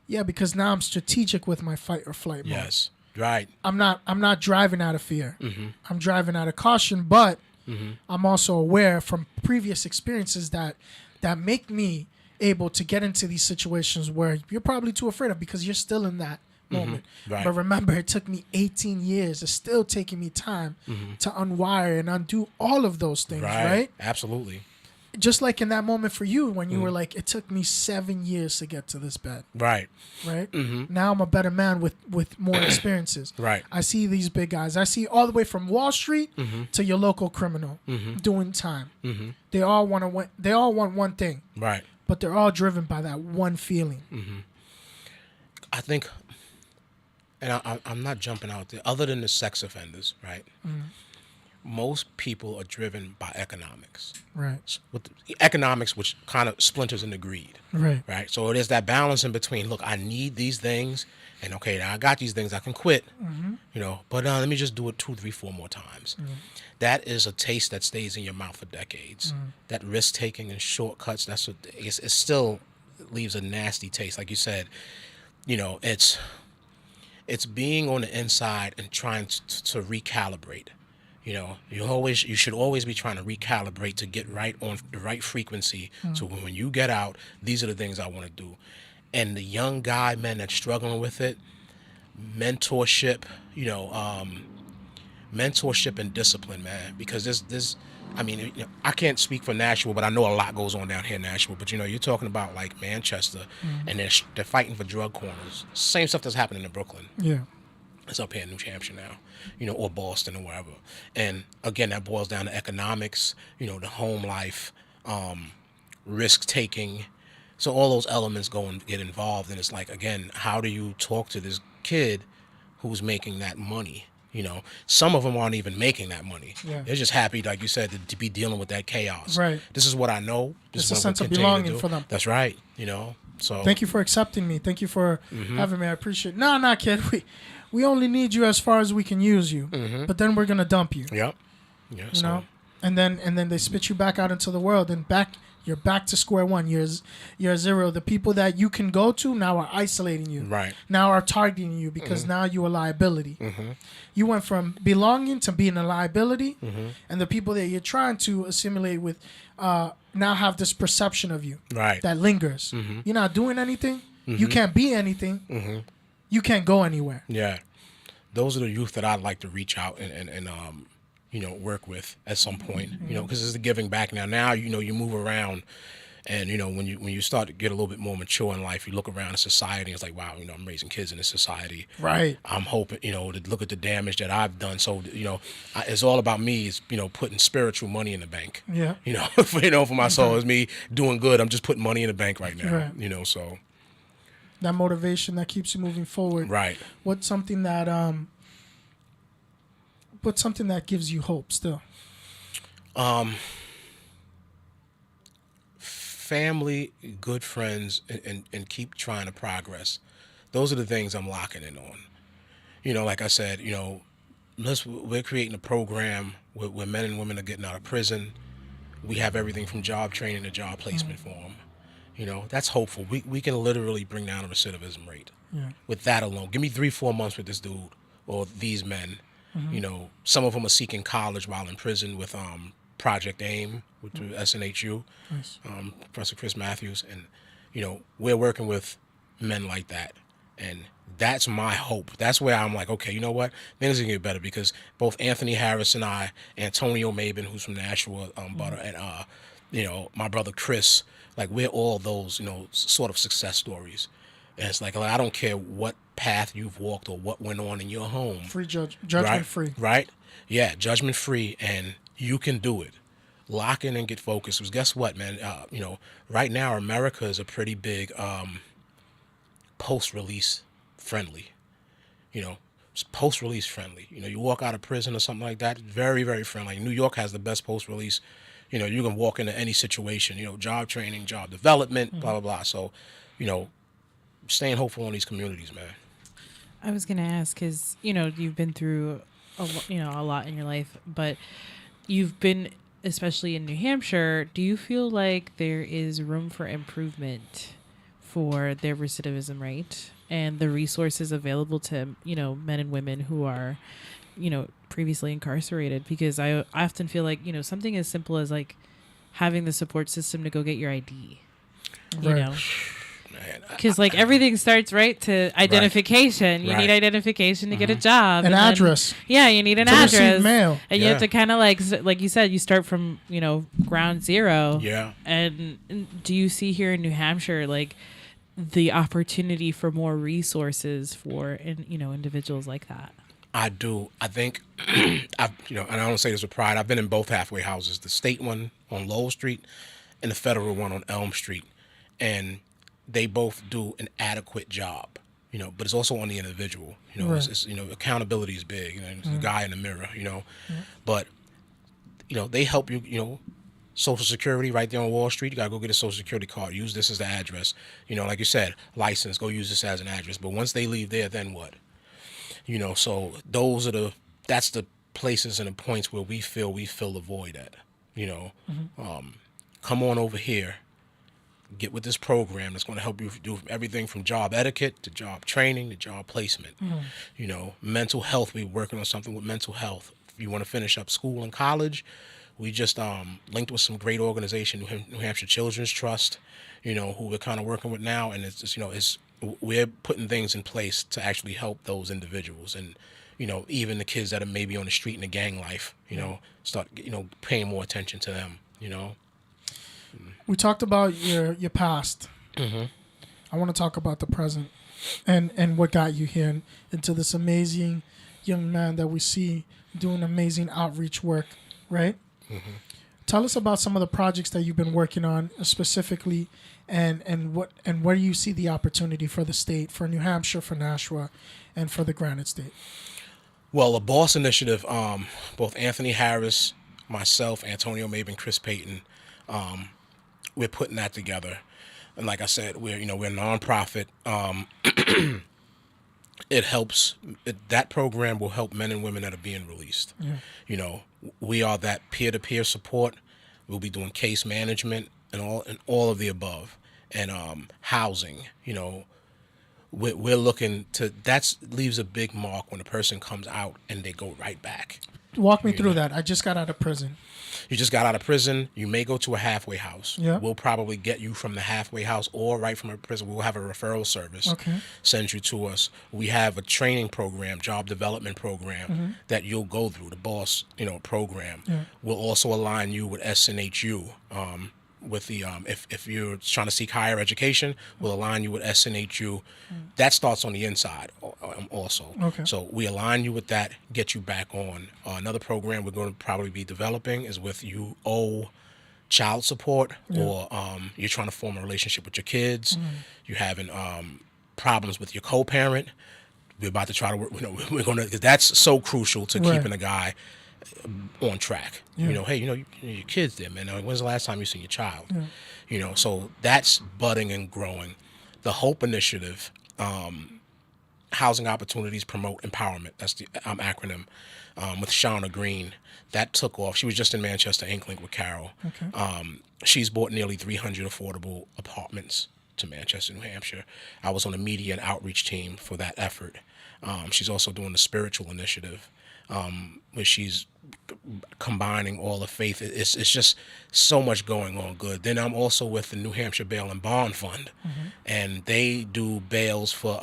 Yeah, because now I'm strategic with my fight or flight mode. Yes. Right. I'm not driving out of fear. I'm driving out of caution, but I'm also aware from previous experiences that make me able to get into these situations where you're probably too afraid of because you're still in that moment. Right. But remember, it took me 18 years. It's still taking me time to unwire and undo all of those things, right? Absolutely. Just like in that moment for you when you were like, it took me 7 years to get to this bed. Right. Right? Now I'm a better man with more experiences. Right. I see these big guys. I see all the way from Wall Street to your local criminal doing time. They all want one thing. Right. But they're all driven by that one feeling. I think, and I'm not jumping out there, other than the sex offenders, right? Most people are driven by economics. Right. With economics, which kind of splinters into greed. Right. Right. So it is that balance in between, look, I need these things, and okay, now I got these things, I can quit, but let me just do it 2, 3, 4 more times. That is a taste that stays in your mouth for decades. That risk taking and shortcuts, it still leaves a nasty taste. Like you said, it's being on the inside and trying to recalibrate. You should always be trying to recalibrate to get right on the right frequency. So when you get out, these are the things I want to do. And the young guy, man, that's struggling with it, mentorship, mentorship and discipline, man, because this, I can't speak for Nashville, but I know a lot goes on down here in Nashville. But you're talking about like Manchester, and they're fighting for drug corners. Same stuff that's happening in Brooklyn. Yeah. It's up here in New Hampshire now, or Boston or wherever. And again, that boils down to economics, the home life, risk taking. So all those elements go and get involved. And it's like, again, how do you talk to this kid who's making that money? Some of them aren't even making that money. Yeah. They're just happy, like you said, to be dealing with that chaos. Right. This is what I know. This It's is a what sense we'll of continue to belonging do. for them. That's right. So Thank you for accepting me. Thank you for having me. I appreciate it. No, kid. We only need you as far as we can use you. But then we're gonna dump you. Yep. Yeah. You know? And then they spit you back out into the world, and you're back to square one. You're zero. The people that you can go to now are isolating you. Right. Now are targeting you because now you're a liability. You went from belonging to being a liability, and the people that you're trying to assimilate with now have this perception of you that lingers. You're not doing anything. You can't be anything. You can't go anywhere. Yeah. Those are the youth that I'd like to reach out and work with at some point, because it's the giving back now. Now, you move around, and, when you start to get a little bit more mature in life, you look around in society, and it's like, wow, I'm raising kids in this society. Right. I'm hoping, to look at the damage that I've done. So, it's all about me is, putting spiritual money in the bank. Yeah. For my soul is me doing good. I'm just putting money in the bank right now, so. That motivation that keeps you moving forward. Right. What's something that gives you hope still? Family, good friends, and keep trying to progress. Those are the things I'm locking in on. Like I said, we're creating a program where men and women are getting out of prison. We have everything from job training to job placement for them. That's hopeful. We can literally bring down the recidivism rate with that alone. Give me 3-4 months with this dude or these men, You know, some of them are seeking college while in prison with Project AIM, with the SNHU, Nice. Professor Chris Matthews. And, you know, we're working with men like that. And that's my hope. That's where I'm like, okay, you know what? Things are going to get better because both Anthony Harris and I, Antonio Mabin, who's from Nashua, Butter, and, you know, my brother Chris, like we're all those, you know, sort of success stories. And it's like I don't care what path you've walked or what went on in your home. Free judgment right? free. Right? Yeah, judgment free, and you can do it. Lock in and get focused. Because guess what, man? You know, right now America is a pretty big post-release friendly. You know, it's post-release friendly. You know, you walk out of prison or something like that, very, very friendly. New York has the best post-release. You know, you can walk into any situation. You know, job training, job development, blah blah blah. So, you know, staying hopeful in these communities, man. I was gonna ask because you know you've been through a lot in your life, but you've been especially in New Hampshire. Do you feel like there is room for improvement for their recidivism rate and the resources available to men and women who are previously incarcerated? Because I often feel like something as simple as like having the support system to go get your ID. You know. Because like everything starts right to identification. Right. You need identification to get a job. An address. Yeah, you need an to receive address. mail. And you have to kind of like you said, you start from ground zero. Yeah. And do you see here in New Hampshire like the opportunity for more resources for individuals like that? I do. I think and I don't say this with pride. I've been in both halfway houses, the state one on Lowell Street and the federal one on Elm Street, and they both do an adequate job, but it's also on the individual. Right. It's accountability is big. It's the guy in the mirror. But they help you. Social Security right there on Wall Street. You gotta go get a Social Security card. Use this as the address. Like you said, license. Go use this as an address. But once they leave there, then what? So that's the places and the points where we fill the void at. Come on over here. Get with this program that's going to help you do everything from job etiquette to job training to job placement. Mental health. We're working on something with mental health. If you want to finish up school and college, we just linked with some great organization, New Hampshire Children's Trust, who we're kind of working with now. And it's just, we're putting things in place to actually help those individuals. And, even the kids that are maybe on the street in the gang life, start, paying more attention to them, We talked about your past. Mm-hmm. I want to talk about the present and what got you here into this amazing young man that we see doing amazing outreach work, right? Mm-hmm. Tell us about some of the projects that you've been working on specifically and where you see the opportunity for the state, for New Hampshire, for Nashua, and for the Granite State. Well, the B.O.S.S initiative, both Anthony Harris, myself, Antonio Mabin, Chris Peyton, we're putting that together. And like I said, we're a nonprofit. It helps. That program will help men and women that are being released. Yeah. We are that peer-to-peer support. We'll be doing case management and all of the above, and housing. We're looking to. That leaves a big mark when a person comes out and they go right back. Walk me through that. I just got out of prison. You just got out of prison. You may go to a halfway house. Yeah. We'll probably get you from the halfway house or right from a prison. We'll have a referral service. Okay. Send you to us. We have a training program, job development program that you'll go through, the B.O.S.S, program. Yeah. We'll also align you with SNHU. With the if you're trying to seek higher education, we'll align you with SNHU. That starts on the inside also. Okay. So we align you with that, get you back on. Another program we're going to probably be developing is with you owe child support, or you're trying to form a relationship with your kids. You're having problems with your co-parent. We're about to try to work. We're going to, because that's so crucial to keeping a guy on track. Yeah. Hey, your kids there, man. When's the last time you seen your child? Yeah. So that's budding and growing. The HOPE initiative, Housing Opportunities Promote Empowerment. That's the acronym, with Shauna Green. That took off. She was just in Manchester Inklink with Carol. Okay. She's bought nearly 300 affordable apartments to Manchester, New Hampshire. I was on the media and outreach team for that effort. She's also doing the spiritual initiative. where she's combining all the faith. It's just so much going on good. Then I'm also with the New Hampshire Bail and Bond Fund, and they do bails for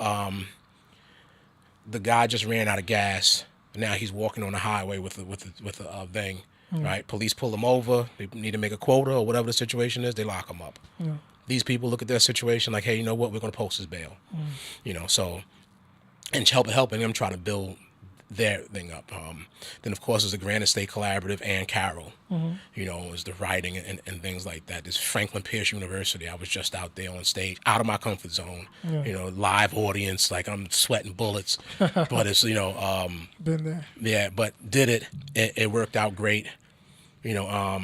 the guy just ran out of gas. Now he's walking on the highway with a thing, right? Police pull him over. They need to make a quota or whatever the situation is. They lock him up. These people look at their situation like, hey, you know what? We're going to post his bail. You know, so, and helping them try to build their thing up. Then, of course, there's the Granite State Collaborative and Carroll, you know, is the writing and things like that. There's Franklin Pierce University. I was just out there on stage, out of my comfort zone, you know, live audience, like I'm sweating bullets. But it's, you know, Been there. yeah, but did it. It worked out great, you know.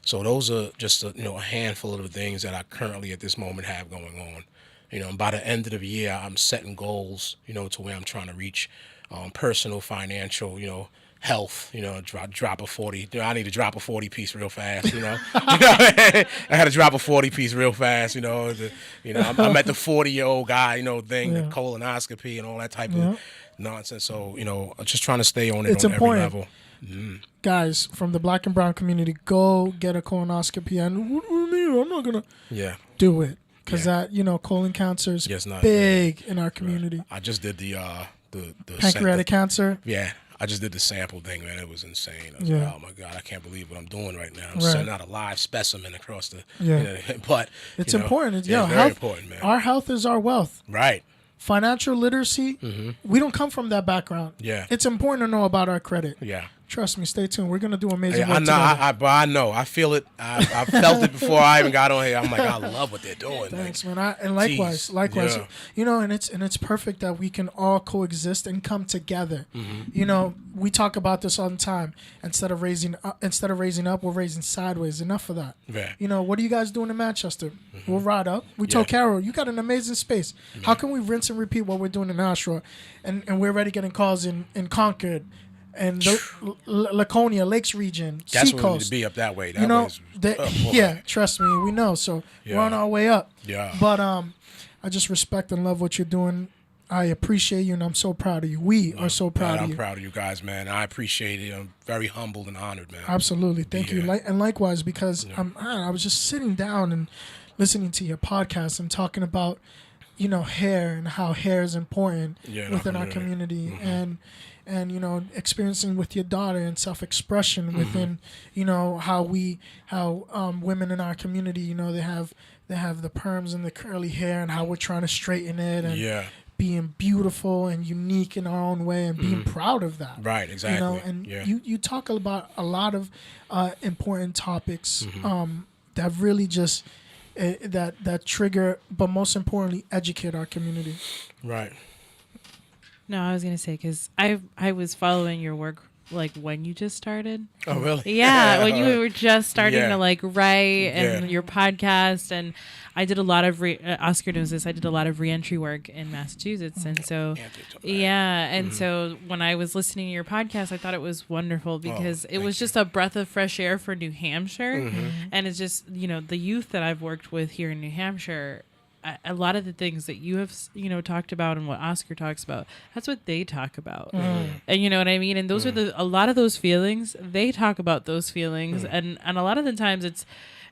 So those are just, you know, a handful of the things that I currently at this moment have going on. You know, and by the end of the year, I'm setting goals, you know, to where I'm trying to reach personal, financial, you know, health, you know, drop a 40. You know, I need to drop a 40 piece real fast, you know. I had to drop a 40 piece real fast, you know. I'm at the 40-year-old guy, you know, thing, the colonoscopy and all that type of nonsense. So, you know, just trying to stay on it on every level. Guys from the Black and brown community, go get a colonoscopy. And what do you mean? I'm not gonna do it because that, you know, colon cancer is big in our community. Right. I just did the pancreatic cancer. Yeah, I just did the sample thing, man. It was insane. I was like, oh my God, I can't believe what I'm doing right now. I'm sending out a live specimen across the. You know, but it's you know, important. It's very health, important, man. Our health is our wealth. Right. Financial literacy. We don't come from that background. Yeah. It's important to know about our credit. Yeah. Trust me. Stay tuned. We're gonna do amazing work I know. together. I know. I feel it. I felt it before I even got on here. I'm like, I love what they're doing. Thanks, like, man. And likewise. Yeah. You know, and it's perfect that we can all coexist and come together. You know, we talk about this all the time. Instead of raising up, we're raising sideways. Enough of that. Yeah. You know, what are you guys doing in Manchester? We'll ride up. We told Carol, you got an amazing space. How can we rinse and repeat what we're doing in Nashua? And we're already getting calls in Concord and Laconia, Lakes region, That's Seacoast. where we need to be up that way. That you know, way trust me, we know. So we're on our way up. Yeah. But I just respect and love what you're doing. I appreciate you, and I'm so proud of you. We are so proud of you. I'm proud of you guys, man. I appreciate it. I'm very humbled and honored, man. Absolutely. Thank you. And likewise, because I was just sitting down and listening to your podcast and talking about, you know, hair and how hair is important within our community. And you know, experiencing with your daughter and self-expression within, you know, how women in our community, you know, they have the perms and the curly hair and how we're trying to straighten it and being beautiful and unique in our own way and being proud of that. Right, exactly. You know, and you talk about a lot of important topics that really just that trigger, but most importantly, educate our community. Right. No, I was gonna say because I was following your work like when you just started. Oh, really? Yeah, when you were just starting to like write and your podcast, and I did a lot of Oscar knows this. I did a lot of reentry work in Massachusetts, and so so when I was listening to your podcast, I thought it was wonderful because it was just a breath of fresh air for New Hampshire, and it's just, you know, the youth that I've worked with here in New Hampshire. A lot of the things that you have, you know, talked about and what Oscar talks about, that's what they talk about. And you know what I mean? And those are a lot of those feelings, they talk about those feelings. And a lot of the times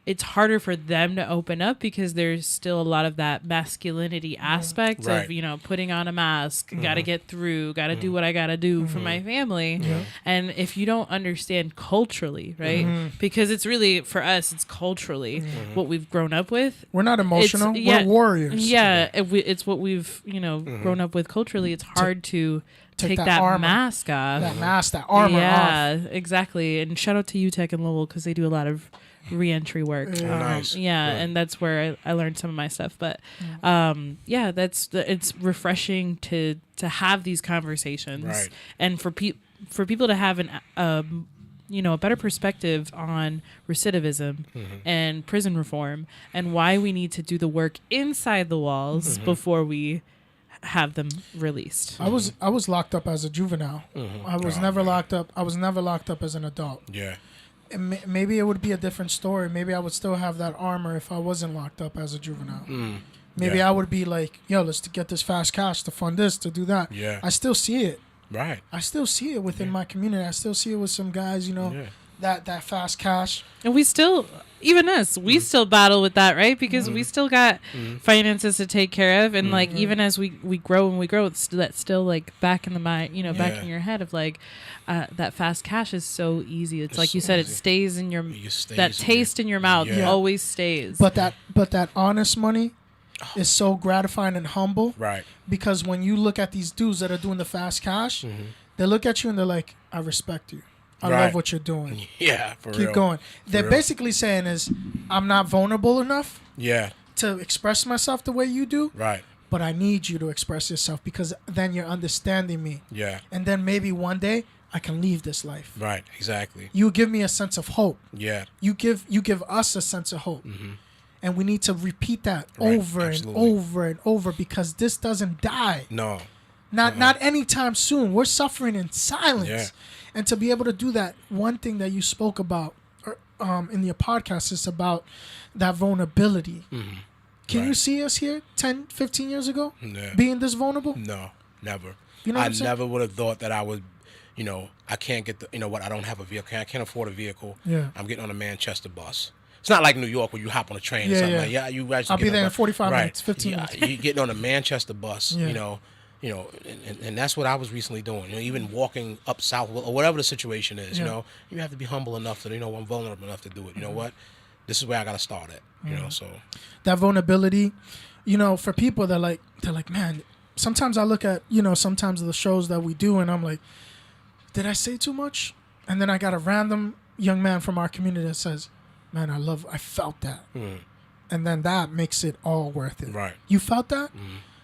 it's harder for them to open up because there's still a lot of that masculinity aspect of, you know, putting on a mask, got to get through, got to do what I got to do for my family. And if you don't understand culturally, right? Because it's really, for us, it's culturally what we've grown up with. We're not emotional. We're warriors. Yeah. It's what we've, you know, grown up with culturally. It's hard to take that mask off. That mask, that armor off. Yeah, exactly. And shout out to UTech and Lowell because they do a lot of reentry work. Nice. And that's where I learned some of my stuff. But it's refreshing to have these conversations, and for people to have a better perspective on recidivism and prison reform and why we need to do the work inside the walls before we have them released. I was locked up as a juvenile. I was never locked up. I was never locked up as an adult. Yeah. And maybe it would be a different story. Maybe I would still have that armor if I wasn't locked up as a juvenile. Maybe I would be like, yo, let's get this fast cash to fund this, to do that. Yeah. I still see it. Right. I still see it within my community. I still see it with some guys, you know, that fast cash. And we still, even us, we still battle with that, right? Because we still got finances to take care of. And like, even as we grow and we grow, that's still like back in the mind, you know, back in your head of like, that fast cash is so easy. It's like you said, easy. it stays in your, that taste in your mouth always stays. But that honest money is so gratifying and humble. Right. Because when you look at these dudes that are doing the fast cash, they look at you and they're like, I respect you. I love what you're doing. Yeah, for real. Keep going. They're basically saying is, I'm not vulnerable enough to express myself the way you do. Right. But I need you to express yourself because then you're understanding me. Yeah. And then maybe one day I can leave this life. Right. Exactly. You give me a sense of hope. Yeah. You give us a sense of hope. And we need to repeat that over and over and over because this doesn't die. No. Not anytime soon. We're suffering in silence. Yeah. And to be able to do that, one thing that you spoke about in your podcast is about that vulnerability. Can you see us here 10, 15 years ago being this vulnerable? No, never. You know what I I'm saying? never would have thought that I would, you know, I can't get the, you know what, I don't have a vehicle. I can't afford a vehicle. Yeah. I'm getting on a Manchester bus. It's not like New York where you hop on a train or something like you actually I'll be there in 45 minutes, 15 minutes. You're getting on a Manchester bus, you know, and that's what I was recently doing. You know, even walking up south or whatever the situation is, you know, you have to be humble enough to, you know, I'm vulnerable enough to do it. You know what? This is where I got to start at, you know, so. That vulnerability, you know, for people that they're like, man, sometimes I look at, you know, sometimes the shows that we do and I'm like, did I say too much? And then I got a random young man from our community that says, man, I felt that. And then that makes it all worth it. Right. You felt that?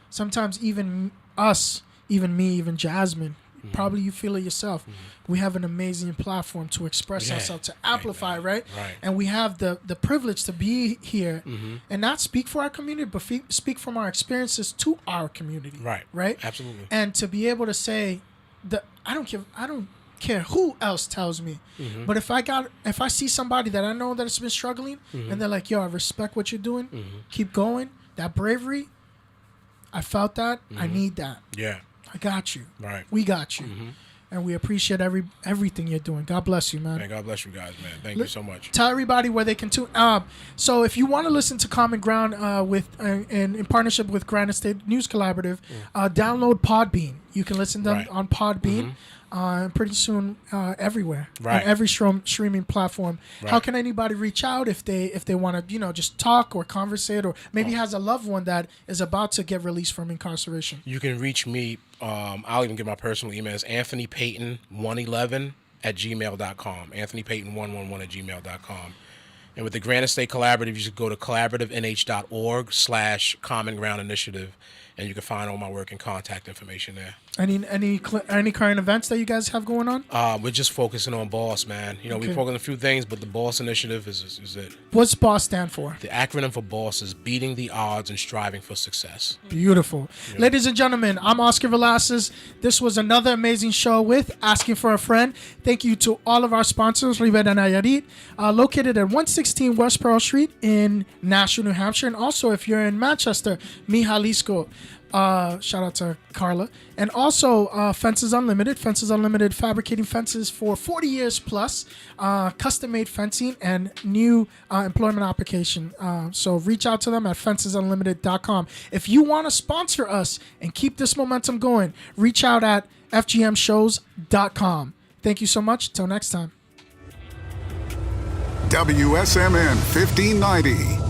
Sometimes even us, even me, even Jasmine, probably you feel it yourself. We have an amazing platform to express ourselves, to amplify, right? And we have the privilege to be here and not speak for our community, but speak from our experiences to our community. Right? Absolutely. And to be able to say that I don't care who else tells me, but if I see somebody that I know that's been struggling and they're like, yo, I respect what you're doing, keep going, that bravery, I felt that, I need that. Yeah. I got you. Right. We got you. And we appreciate everything you're doing. God bless you, man. Man, God bless you guys, man. Thank you so much. Tell everybody where they can tune. So if you want to listen to Common Ground in partnership with Granite State News Collaborative, download Podbean. You can listen to them on Podbean. Pretty soon everywhere, on every streaming platform. How can anybody reach out if they want to, you know, just talk or conversate, or maybe has a loved one that is about to get released from incarceration? You can reach me. I'll even give my personal email. It's anthonypeyton111@gmail.com. anthonypeyton111@gmail.com. And with the Granite State Collaborative, you should go to collaborativenh.org/Common Ground Initiative, and you can find all my work and contact information there. Any current events that you guys have going on? We're just focusing on B.O.S.S, man. You know, we're focusing on a few things, but the B.O.S.S initiative is it. What's B.O.S.S stand for? The acronym for B.O.S.S is beating the odds and striving for success. Beautiful. Yeah. Ladies and gentlemen, I'm Oscar Villacis. This was another amazing show with Asking for a Friend. Thank you to all of our sponsors, Rivera Nayarit, located at 116 West Pearl Street in Nashua, New Hampshire. And also, if you're in Manchester, Mi Jalisco. Shout out to Carla. And also Fences Unlimited. Fences Unlimited, fabricating fences for 40 years plus. Custom-made fencing and new employment application. So reach out to them at fencesunlimited.com. If you want to sponsor us and keep this momentum going, reach out at fgmshows.com. Thank you so much. Till next time. WSMN 1590.